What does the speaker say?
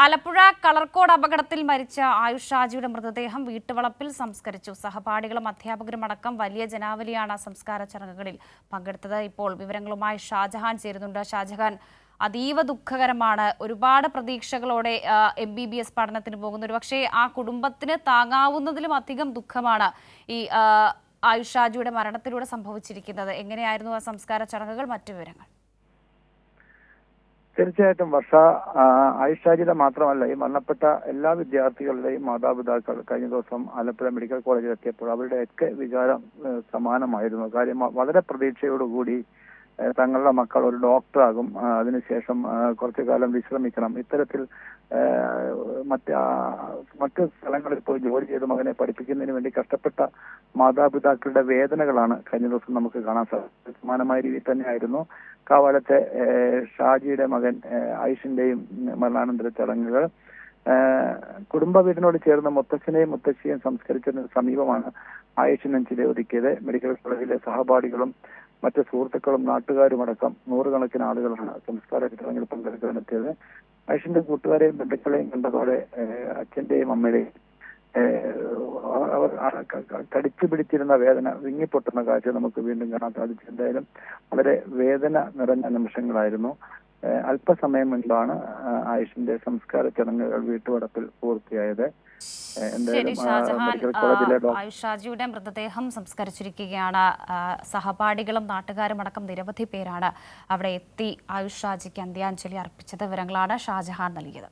ആലപ്പുഴ കളർക്കോട് അപകടത്തിൽ മരിച്ച ആയുഷ് ഷാജിയുടെ മൃതദേഹം വീട്ടുവളപ്പിൽ സംസ്കരിച്ചു. സഹപാഠികളും അധ്യാപകരും അടക്കം വലിയ ജനാവലിയാണ് സംസ്കാര ചടങ്ങുകളിൽ പങ്കെടുത്തത്. ഇപ്പോൾ വിവരങ്ങളുമായി ഷാജഹാൻ ചേരുന്നുണ്ട്. ഷാജഹാൻ, അതീവ ദുഃഖകരമാണ്. ഒരുപാട് പ്രതീക്ഷകളോടെ MBBS പഠനത്തിന് പോകുന്ന ഒരുപക്ഷെ ആ കുടുംബത്തിന് താങ്ങാവുന്നതിലും അധികം ദുഃഖമാണ് ഈ ആയുഷ് ഷാജിയുടെ മരണത്തിലൂടെ സംഭവിച്ചിരിക്കുന്നത്. എങ്ങനെയായിരുന്നു ആ സംസ്കാര ചടങ്ങുകൾ? മറ്റു വിവരങ്ങൾ? തീർച്ചയായിട്ടും വർഷ, ആയുഷ് ഷാജിയുടെ മാത്രമല്ല ഈ മരണപ്പെട്ട എല്ലാ വിദ്യാർത്ഥികളുടെയും മാതാപിതാക്കൾ കഴിഞ്ഞ ദിവസം ആലപ്പുഴ മെഡിക്കൽ കോളേജിൽ എത്തിയപ്പോൾ അവരുടെയൊക്കെ വിചാരം സമാനമായിരുന്നു. കാര്യം വളരെ പ്രതീക്ഷയോടുകൂടി തങ്ങളുടെ മക്കൾ ഒരു ഡോക്ടറാകും, അതിനുശേഷം കുറച്ചു കാലം വിശ്രമിക്കണം, ഇത്തരത്തിൽ മറ്റ് സ്ഥലങ്ങളിൽ പോയി ജോലി ചെയ്ത് മകനെ പഠിപ്പിക്കുന്നതിന് വേണ്ടി കഷ്ടപ്പെട്ട മാതാപിതാക്കളുടെ വേദനകളാണ് കഴിഞ്ഞ ദിവസം നമുക്ക് കാണാൻ സാധിച്ചത്. സമാനമായ രീതിയിൽ തന്നെയായിരുന്നു കാവാലത്തെ ഷാജിയുടെ മകൻ ആയുഷിന്റെയും മരണാനന്തര ചടങ്ങുകൾ. കുടുംബ വീടിനോട് ചേർന്ന് മുത്തച്ഛനെയും മുത്തശ്ശിയെയും സംസ്കരിച്ചതിന് സമീപമാണ് ആയുഷ് നെഞ്ചിലെ ഒതുക്കിയത്. മെഡിക്കൽ കോളേജിലെ സഹപാഠികളും മറ്റ് സുഹൃത്തുക്കളും നാട്ടുകാരുമടക്കം നൂറുകണക്കിന് ആളുകളാണ് സംസ്കാര ചടങ്ങിൽ പങ്കെടുക്കാനെത്തിയത്. ആയുഷിന്റെ കൂട്ടുകാരെയും ബന്ധുക്കളെയും കണ്ടതോടെ അച്ഛന്റെയും അമ്മയുടെയും അവർ കടിച്ചു പിടിച്ചിരുന്ന വേദന വിങ്ങിപ്പൊട്ടുന്ന കാഴ്ച നമുക്ക് വീണ്ടും കാണാൻ സാധിച്ചു. എന്തായാലും വളരെ വേദന നിറഞ്ഞ നിമിഷങ്ങളായിരുന്നു. അല്പസമയം മുൻപാണ് ആയുഷിന്റെ സംസ്കാര ചടങ്ങുകൾ വീട്ടുവളപ്പിൽ പൂർത്തിയായത്. ആയുഷ് ഷാജിയുടെ മൃതദേഹം സംസ്കരിച്ചിരിക്കുകയാണ്. സഹപാഠികളും നാട്ടുകാരും അടക്കം നിരവധി പേരാണ് അവിടെ എത്തി ആയുഷ് ഷാജിക്ക് അന്ത്യാഞ്ജലി അർപ്പിച്ചത്. വിവരങ്ങളാണ് ഷാജഹാൻ നൽകിയത്.